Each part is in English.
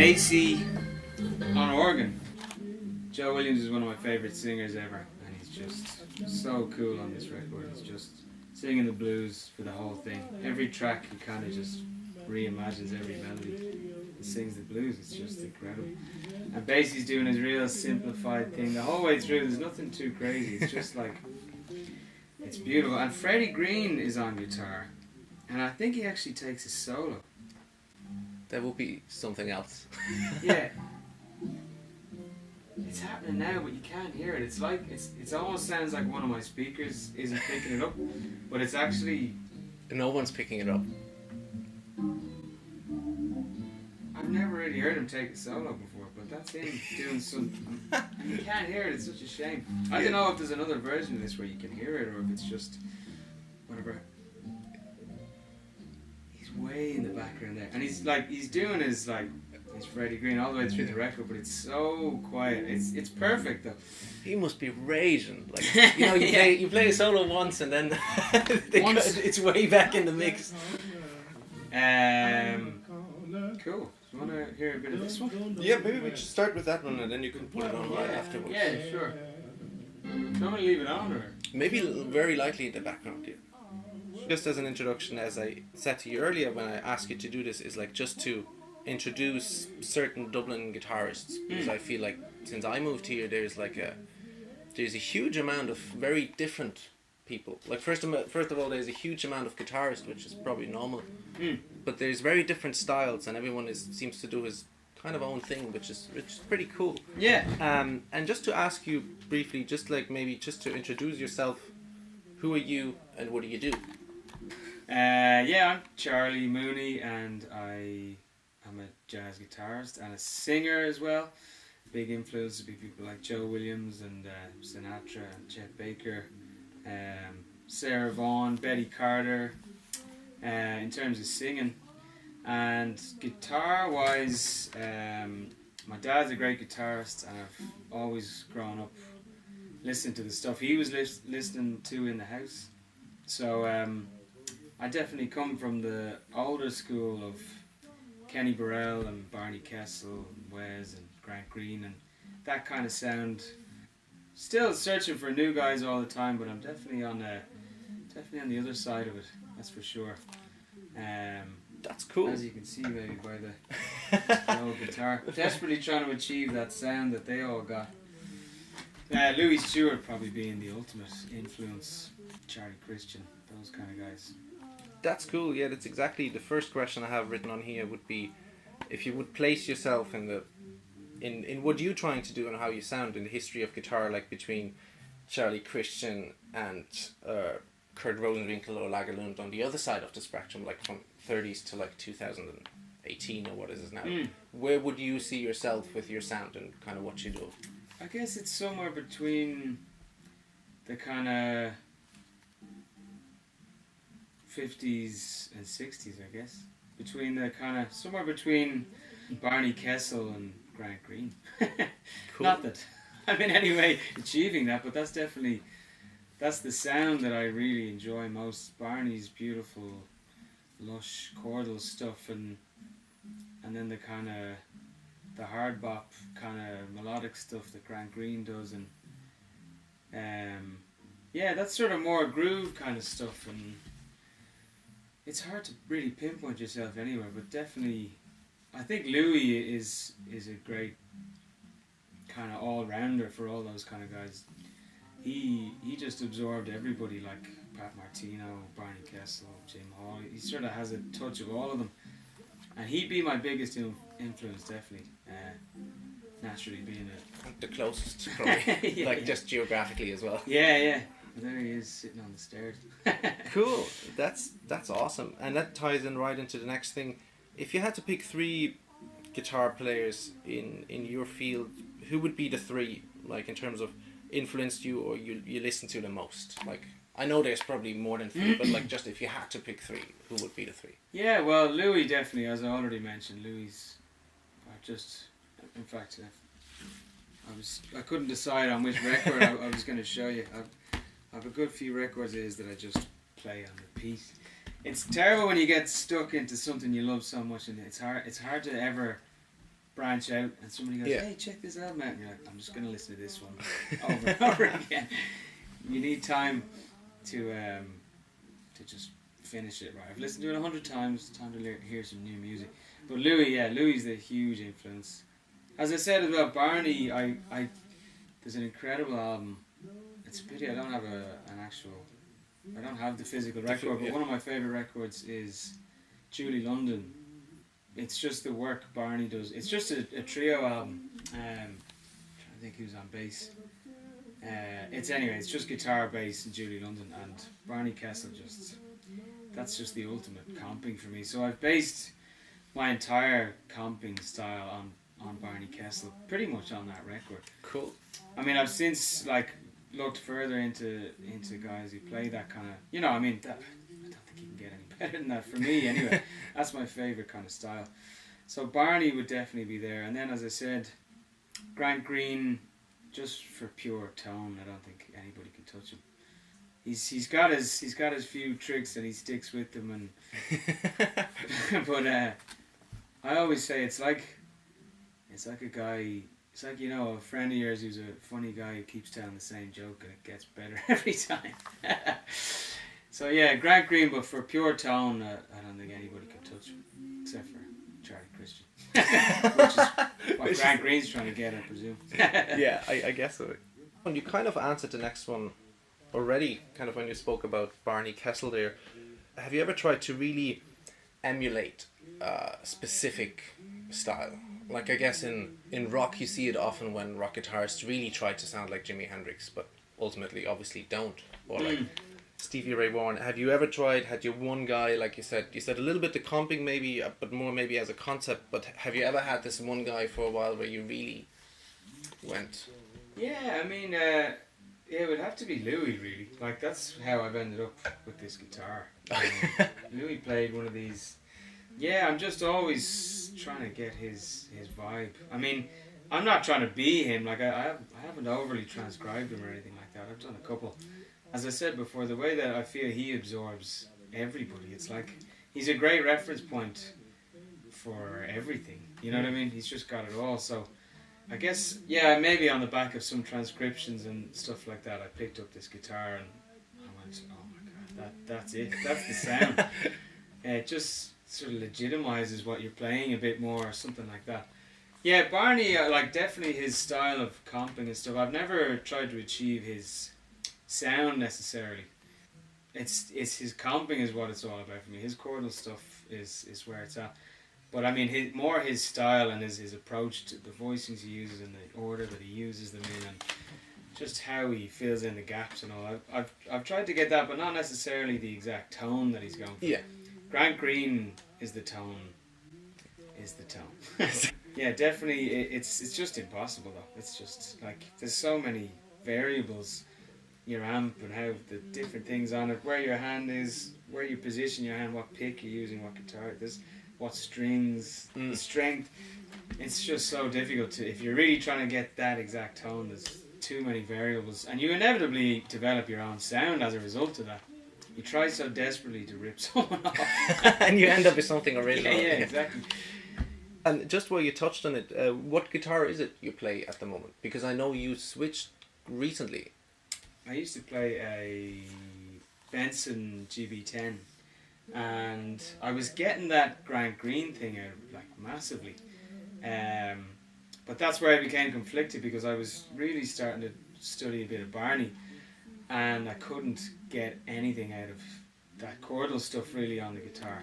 Basie on organ. Joe Williams is one of my favourite singers ever, and he's just so cool on this record. He's just singing the blues for the whole thing. Every track he kind of just reimagines every melody and sings the blues. It's just incredible. And Basie's doing his real simplified thing the whole way through. There's nothing too crazy. It's just like, it's beautiful. And Freddie Green is on guitar, and I think he actually takes a solo. There will be something else. Yeah. It's happening now, but you can't hear it. It's like it almost sounds like one of my speakers isn't picking it up, but it's actually. No one's picking it up. I've never really heard him take a solo before, but that's him doing something. And you can't hear it. It's such a shame. I don't know if there's another version of this where you can hear it, or if it's just whatever. He's way in the background there, and he's doing his Freddie Green all the way through the record, but it's so quiet. It's perfect though. He must be raging. Like, you know, you play a solo once and then it's way back in the mix. Cool. Do you want to hear a bit of this one? Yeah, maybe we should start with that one and then you can put it on right afterwards. Yeah, sure. Do you want to leave it on, or? Maybe very lightly in the background, yeah. Just as an introduction, as I said to you earlier when I asked you to do this, is like just to introduce certain Dublin guitarists, because I feel like since I moved here there's a huge amount of very different people. Like first of all there's a huge amount of guitarists, which is probably normal, but there's very different styles and everyone seems to do his kind of own thing, which is pretty cool. Yeah. And just to ask you briefly, just like maybe just to introduce yourself, who are you and what do you do? I'm Charlie Mooney, and I'm a jazz guitarist and a singer as well. Big influence would be people like Joe Williams and Sinatra and Chet Baker, Sarah Vaughan, Betty Carter, in terms of singing. And guitar wise, my dad's a great guitarist, and I've always grown up listening to the stuff he was listening to in the house. So I definitely come from the older school of Kenny Burrell and Barney Kessel and Wes and Grant Green and that kind of sound. Still searching for new guys all the time, but I'm definitely on the other side of it. That's for sure. That's cool. As you can see, maybe by the old guitar, desperately trying to achieve that sound that they all got. Louis Stewart probably being the ultimate influence. Charlie Christian, those kind of guys. That's cool. Yeah, that's exactly the first question I have written on here would be if you would place yourself in what you're trying to do and how you sound in the history of guitar, like between Charlie Christian and Kurt Rosenwinkel or Lagerlund on the other side of the spectrum, like from 30s to like 2018 or what is it now. Where would you see yourself with your sound and kind of what you do? I guess it's somewhere between the kind of 50s and 60s, I guess. Between the kind of, somewhere between Barney Kessel and Grant Green. Cool. Not that I'm in any way achieving that, but that's the sound that I really enjoy most. Barney's beautiful, lush, chordal stuff, and then the kind of, the hard bop kind of melodic stuff that Grant Green does, and that's sort of more groove kind of stuff, and it's hard to really pinpoint yourself anywhere, but definitely I think Louis is a great kind of all-rounder for all those kind of guys. He just absorbed everybody, like Pat Martino, Barney Kessel, Jim Hall. He sort of has a touch of all of them, and he'd be my biggest influence, definitely. Naturally being the closest, probably. Like just geographically as well. Yeah. There he is, sitting on the stairs. Cool. That's awesome, and that ties in right into the next thing. If you had to pick 3 guitar players in your field, who would be the 3? Like in terms of influenced you or you listen to the most? Like I know there's probably more than 3, but like just if you had to pick 3, who would be the 3? Yeah, well, Louis definitely, as I already mentioned. Louis, in fact, I couldn't decide on which record I was going to show you. I have a good few records that I just play on repeat. It's terrible when you get stuck into something you love so much, and it's hard to ever branch out and somebody goes, Yeah. hey, check this album out, and you're like, I'm just going to listen to this one over and over again. You need time to just finish it right. I've listened to it 100 times. It's time to hear some new music. But Louis the huge influence. As I said as well, Barney, there's an incredible album. It's a pity I don't have I don't have the physical record, but one of my favourite records is Julie London. It's just the work Barney does. It's just a trio album. I'm trying to think who's on bass. It's just guitar, bass, and Julie London, and Barney Kessel. That's just the ultimate comping for me. So I've based my entire comping style on Barney Kessel, pretty much on that record. Cool. I mean, I've since looked further into guys who play that kind of, I don't think you can get any better than that for me anyway. That's my favourite kind of style. So Barney would definitely be there, and then as I said, Grant Green, just for pure tone. I don't think anybody can touch him. He's got his few tricks and he sticks with them, and but I always say it's like a guy. It's like, a friend of yours who's a funny guy who keeps telling the same joke and it gets better every time. So yeah, Grant Green, but for pure tone, I don't think anybody can touch him, except for Charlie Christian. Which is what Grant Green's trying to get, I presume. Yeah, I guess so. You kind of answered the next one already, kind of when you spoke about Barney Kessel there. Have you ever tried to really emulate a specific style? Like, I guess in rock you see it often when rock guitarists really try to sound like Jimi Hendrix, but ultimately obviously don't. Or like Stevie Ray Vaughan. Have you ever tried, had you one guy, like you said a little bit the comping maybe, but more maybe as a concept, but have you ever had this one guy for a while where you really went? Yeah, I mean, it would have to be Louis, really. Like, that's how I've ended up with this guitar. Louis played one of these. Yeah, I'm just always trying to get his vibe. I mean, I'm not trying to be him. Like, I haven't overly transcribed him or anything like that. I've done a couple. As I said before, the way that I feel he absorbs everybody, it's like he's a great reference point for everything. You know what I mean? He's just got it all. So I guess, yeah, maybe on the back of some transcriptions and stuff like that, I picked up this guitar and I went, oh my God, that's it. That's the sound. It just sort of legitimizes what you're playing a bit more or something like that. Yeah, Barney, definitely his style of comping and stuff. I've never tried to achieve his sound necessarily. It's his comping is what it's all about for me. His chordal stuff is where it's at. But I mean, his style and his approach to the voicings he uses and the order that he uses them in, and just how he fills in the gaps and all. I've tried to get that, but not necessarily the exact tone that he's going for. Yeah. Grant Green is the tone. Yeah, definitely. It's just impossible though. It's just like there's so many variables. Your amp and how the different things on it, where your hand is, where you position your hand, what pick you're using, what guitar, what strings, the strength. It's just so difficult to, if you're really trying to get that exact tone, there's too many variables, and you inevitably develop your own sound as a result of that. You try so desperately to rip someone off. And you end up with something original. Yeah, exactly. And just while you touched on it, what guitar is it you play at the moment? Because I know you switched recently. I used to play a Benson GB10, and I was getting that Grant Green thing out like massively, but that's where I became conflicted because I was really starting to study a bit of Barney, and I couldn't get anything out of that chordal stuff really on the guitar.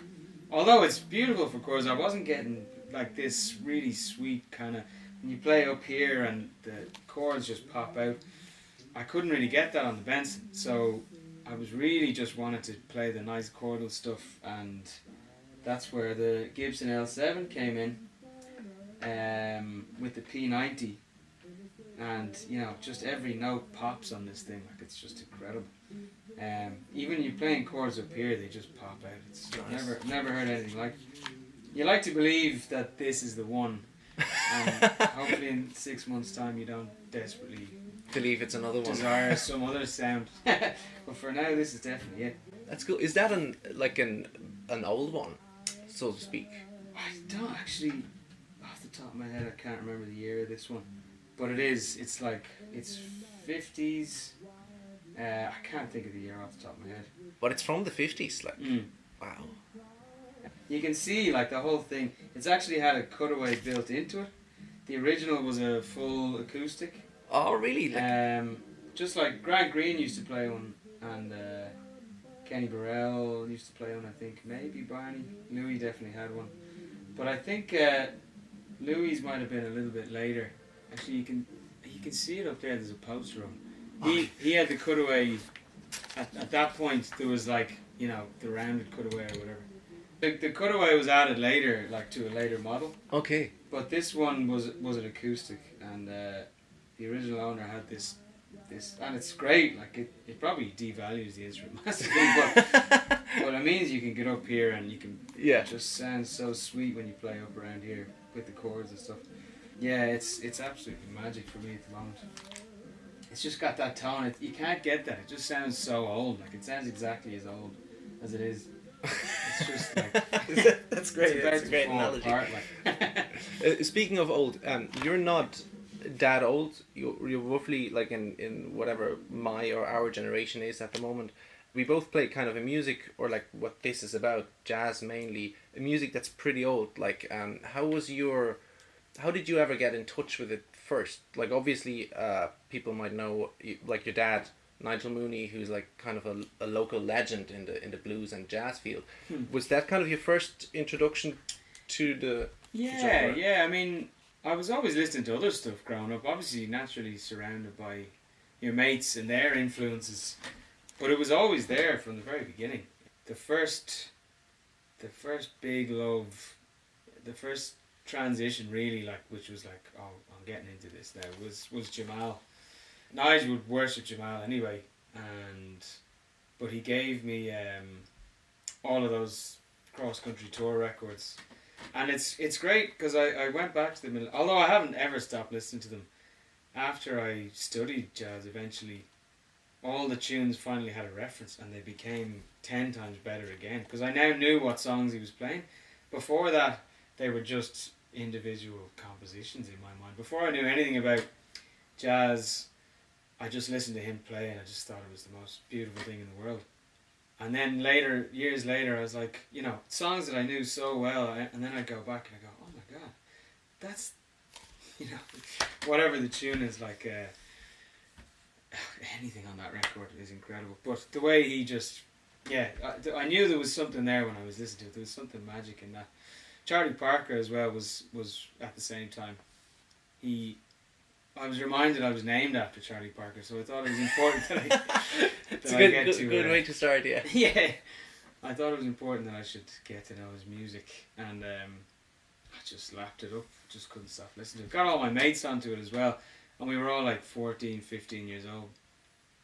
Although it's beautiful for chords, I wasn't getting like this really sweet kind of, when you play up here and the chords just pop out. I couldn't really get that on the Benson, so I was really just wanted to play the nice chordal stuff, and that's where the Gibson L7 came in with the P90, and just every note pops on this thing, like it's just incredible. Even you playing chords up here, they just pop out. It's nice. Never heard anything like it. You like to believe that this is the one, and hopefully in 6 months' time you don't desperately believe it's another one. Desire some other sound. But for now, this is definitely it. That's cool. Is that an old one, so to speak? I don't actually, off the the top of my head, I can't remember the year of this one, but it's like, it's 50s. I can't think of the year off the top of my head. But it's from the 50s, like. Wow. You can see, like, the whole thing, it's actually had a cutaway built into it. The original was a full acoustic. Oh, really? Like, just like Grant Green used to play one, and Kenny Burrell used to play one, I think. Maybe Barney. Louis definitely had one. But I think Louis might have been a little bit later. Actually, you can see it up there. There's a poster of him. He had the cutaway. At that point, there was, like, you know, the rounded cutaway or whatever. The cutaway was added later, like, to a later model. Okay. But this one was an acoustic, and the original owner had this, and it's great. Like, it probably devalues the instrument massively, but it means you can get up here and you can. Yeah. It just sounds so sweet when you play up around here with the chords and stuff. Yeah, it's absolutely magic for me at the moment. It's just got that tone. You can't get that. It just sounds so old. Like, it sounds exactly as old as it is. It's just like that's great. That's a great analogy. Apart, like. Speaking of old, you're not that old. You're roughly like in whatever my or our generation is at the moment. We both play kind of a music, or like what this is about, jazz mainly, a music that's pretty old. Like, how did you ever get in touch with it first? Like, obviously, people might know, like your dad, Nigel Mooney, who's like kind of a local legend in the blues and jazz field. Was that kind of your first introduction to the genre? Yeah. I mean, I was always listening to other stuff growing up. Obviously, naturally surrounded by your mates and their influences, but it was always there from the very beginning. The first big love, the first transition really, like, which was like, oh, I'm getting into this now, was Jamal. Nigel would worship Jamal anyway, but he gave me all of those cross-country tour records, and it's great because I went back to them, although I haven't ever stopped listening to them. After I studied jazz, eventually all the tunes finally had a reference, and they became 10 times better again, because I now knew what songs he was playing. Before that, they were just individual compositions in my mind. Before I knew anything about jazz, I just listened to him play and I just thought it was the most beautiful thing in the world. And then years later, I was like, you know, songs that I knew so well, and then I'd go back and I go, oh my God, that's, you know, whatever the tune is, like, anything on that record is incredible. But the way he just, I knew there was something there when I was listening to it. There was something magic in that. Charlie Parker as well was at the same time. I was reminded I was named after Charlie Parker, so I thought it was important that it's a good way to start, yeah. Yeah, I thought it was important that I should get to know his music, and I just lapped it up, just couldn't stop listening to it. Got all my mates onto it as well, and we were all like 14, 15 years old.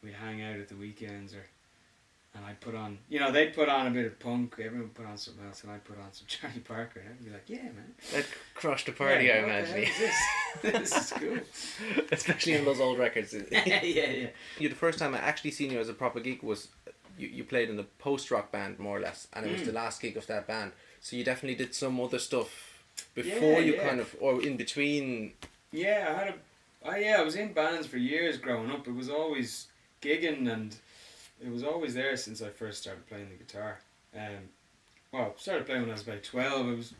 We'd hang out at the weekends, and I'd put on, you know, they'd put on a bit of punk, everyone put on something else, and I'd put on some Charlie Parker, and I'd be like, yeah, man. That crushed the party, I imagine. This is cool. Especially on those old records. Yeah. The first time I actually seen you as a proper gig was, you played in a post-rock band, more or less, and it was the last gig of that band. So you definitely did some other stuff before kind of, or in between. Yeah, I was in bands for years growing up. It was always gigging, and it was always there since I first started playing the guitar. Well, I started playing when I was about 12. I was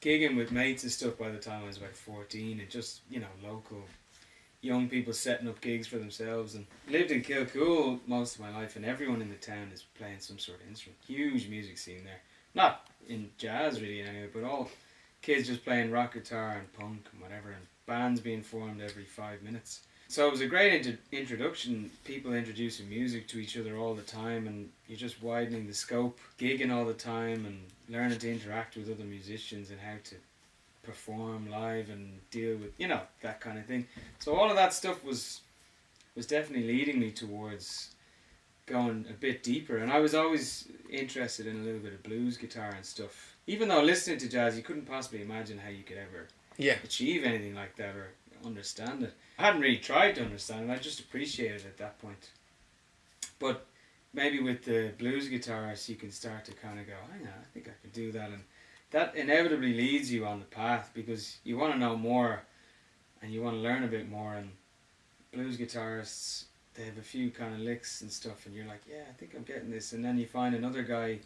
gigging with mates and stuff by the time I was about 14, and just, you know, local young people setting up gigs for themselves. And lived in Kilcool most of my life, and everyone in the town is playing some sort of instrument. Huge music scene there. Not in jazz really anyway, but all kids just playing rock guitar and punk and whatever, and bands being formed every 5 minutes. So it was a great introduction, people introducing music to each other all the time, and you're just widening the scope, gigging all the time, and learning to interact with other musicians and how to perform live and deal with, you know, that kind of thing. So all of that stuff was definitely leading me towards going a bit deeper, and I was always interested in a little bit of blues guitar and stuff. Even though listening to jazz, you couldn't possibly imagine how you could ever achieve anything like that or understand it. I hadn't really tried to understand it, I just appreciated it at that point. But maybe with the blues guitarists you can start to kind of go, hang on, I think I can do that, and that inevitably leads you on the path, because you want to know more and you want to learn a bit more. And blues guitarists, they have a few kind of licks and stuff, and you're like, yeah, I think I'm getting this. And then you find another guy,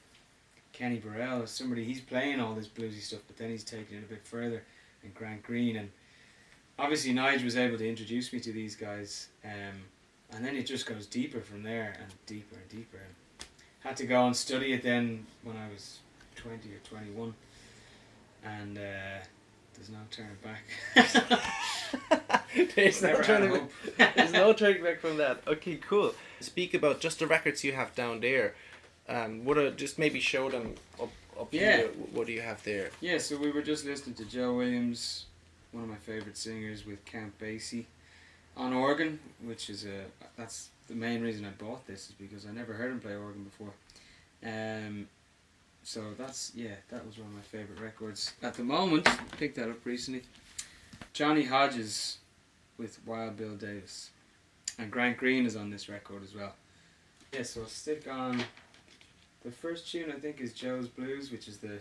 Kenny Burrell, somebody, he's playing all this bluesy stuff, but then he's taking it a bit further, and Grant Green. And obviously Nigel was able to introduce me to these guys, and then it just goes deeper from there, and deeper and deeper. And had to go and study it then when I was 20 or 21, and there's no turning back. There's no Never had a turning back. There's no turning back from that. Okay, cool. Speak about just the records you have down there. Just maybe show them up here. What do you have there? Yeah, so we were just listening to Joe Williams, one of my favourite singers, with Count Basie on organ, which is that's the main reason I bought this, is because I never heard him play organ before. So that was one of my favourite records at the moment. Picked that up recently. Johnny Hodges with Wild Bill Davis, and Grant Green is on this record as well. Yeah, so I'll stick on the first tune. I think is Joe's Blues, which is the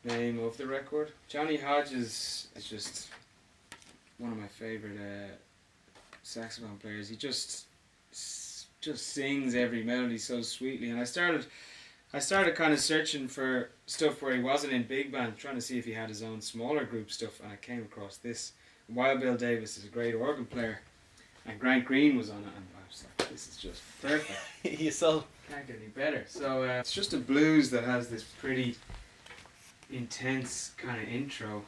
name of the record. Johnny Hodges is just one of my favourite saxophone players. He just sings every melody so sweetly, and I started kind of searching for stuff where he wasn't in big band, trying to see if he had his own smaller group stuff, and I came across this. Wild Bill Davis is a great organ player, and Grant Green was on it, and I was like, this is just perfect. Can't get any better. So it's just a blues that has this pretty intense kind of intro.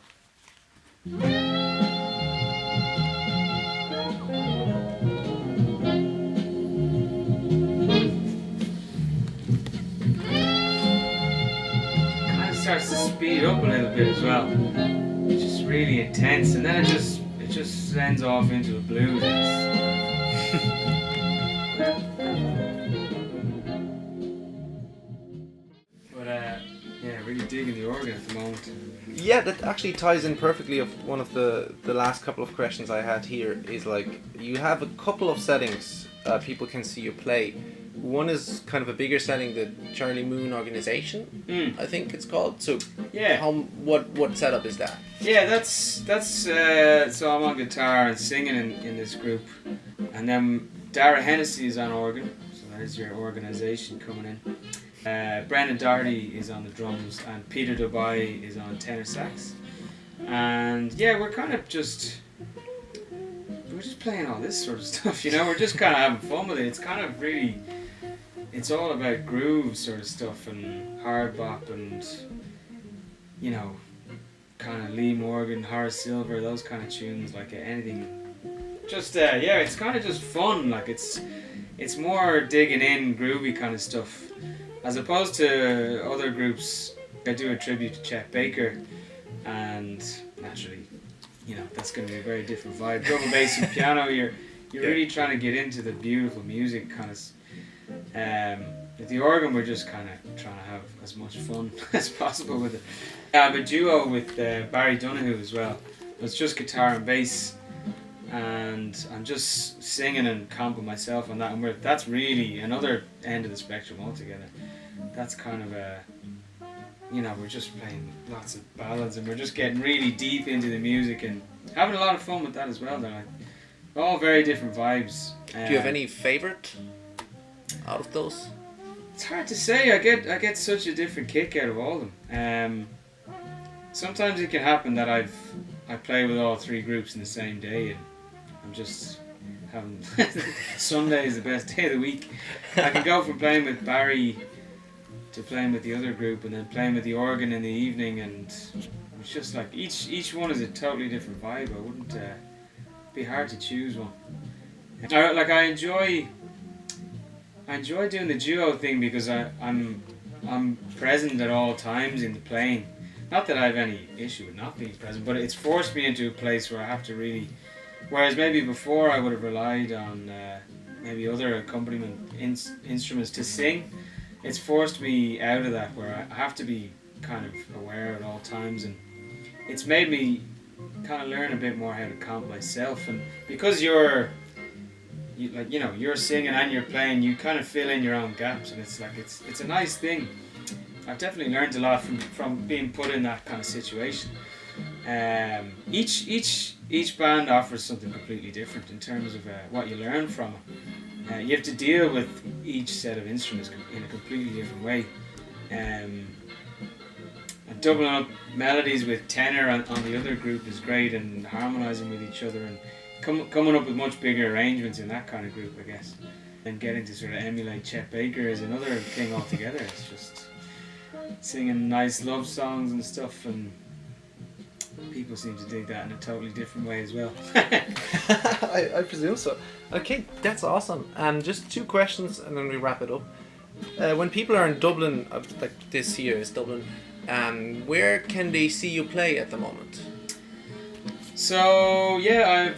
Starts to speed up a little bit as well. It's just really intense, and then it just sends off into a blues. But really digging the organ at the moment. Yeah, that actually ties in perfectly of one of the last couple of questions I had here. Is like, you have a couple of settings people can see you play. One is kind of a bigger setting, the Charlie Moon organization, I think it's called. So yeah, what setup is that? Yeah, that's so I'm on guitar and singing in this group, and then Dara Hennessy is on organ, so there's your organization coming in. Brendan Doherty is on the drums, and Peter Dubai is on tenor sax. And yeah, we're just playing all this sort of stuff, we're just kind of having fun with it. It's kind of really, it's all about groove sort of stuff and hard bop and, kind of Lee Morgan, Horace Silver, those kind of tunes, like anything. Just, it's kind of just fun. Like it's more digging in, groovy kind of stuff. As opposed to other groups, I do a tribute to Chet Baker, and naturally, that's going to be a very different vibe. Double bass and piano, you're really trying to get into the beautiful music kind of. With the organ, we're just kind of trying to have as much fun as possible with it. I have a duo with Barry Donoghue as well. It's just guitar and bass, and I'm just singing and comping myself on that. And that's really another end of the spectrum altogether. That's kind of we're just playing lots of ballads, and we're just getting really deep into the music and having a lot of fun with that as well. They're all very different vibes. Do you have any favourite out of those? It's hard to say. I get such a different kick out of all of them. Sometimes it can happen that I play with all three groups in the same day, and I'm just having Sunday is the best day of the week. I can go from playing with Barry to playing with the other group, and then playing with the organ in the evening, and it's just like each one is a totally different vibe. I wouldn't be hard to choose one. I enjoy doing the duo thing because I'm present at all times in the playing. Not that I have any issue with not being present, but it's forced me into a place where I have to really. Whereas maybe before I would have relied on maybe other accompaniment instruments to sing. It's forced me out of that, where I have to be kind of aware at all times, and it's made me kind of learn a bit more how to comp myself. And because you're singing and you're playing, you kind of fill in your own gaps, and it's a nice thing. I've definitely learned a lot from being put in that kind of situation. Each band offers something completely different in terms of what you learn from it. You have to deal with each set of instruments in a completely different way. And doubling up melodies with tenor on the other group is great, and harmonising with each other and coming up with much bigger arrangements in that kind of group, I guess. And getting to sort of emulate Chet Baker is another thing altogether. It's just singing nice love songs and stuff, and people seem to dig that in a totally different way as well. I presume so. Okay, that's awesome. Just 2 questions and then we wrap it up. When people are in Dublin, like this year is Dublin, where can they see you play at the moment? So yeah,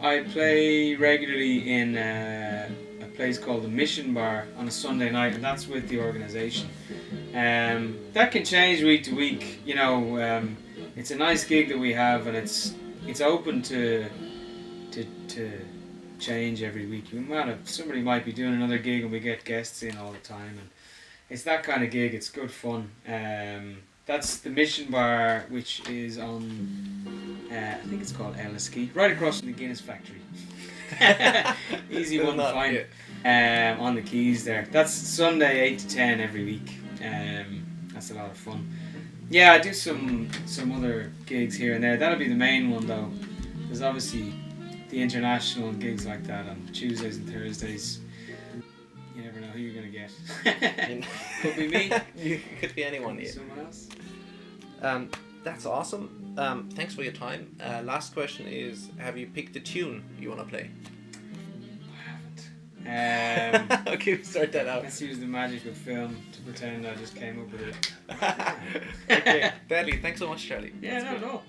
I play regularly in a place called the Mission Bar on a Sunday night, and that's with the organisation. That can change week to week. You know, it's a nice gig that we have, and it's open to change every week. Somebody might be doing another gig, and we get guests in all the time, and it's that kind of gig. It's good fun. That's the Mission Bar, which is on, I think it's called Ellisky, right across from the Guinness factory. Easy one to find. On the quays there. That's Sunday 8 to 10 every week. That's a lot of fun. Yeah, I do some other gigs here and there. That'll be the main one though. There's obviously the international gigs like that on Tuesdays and Thursdays. You never know who you're gonna get. Could be me. You could be anyone. Could be someone else. That's awesome. Thanks for your time. Last question is: have you picked a tune you want to play? I haven't. Okay, we'll start that out. Let's use the magic of film to pretend I just came up with it. Okay, Deadly. Thanks so much, Charlie. Yeah, no.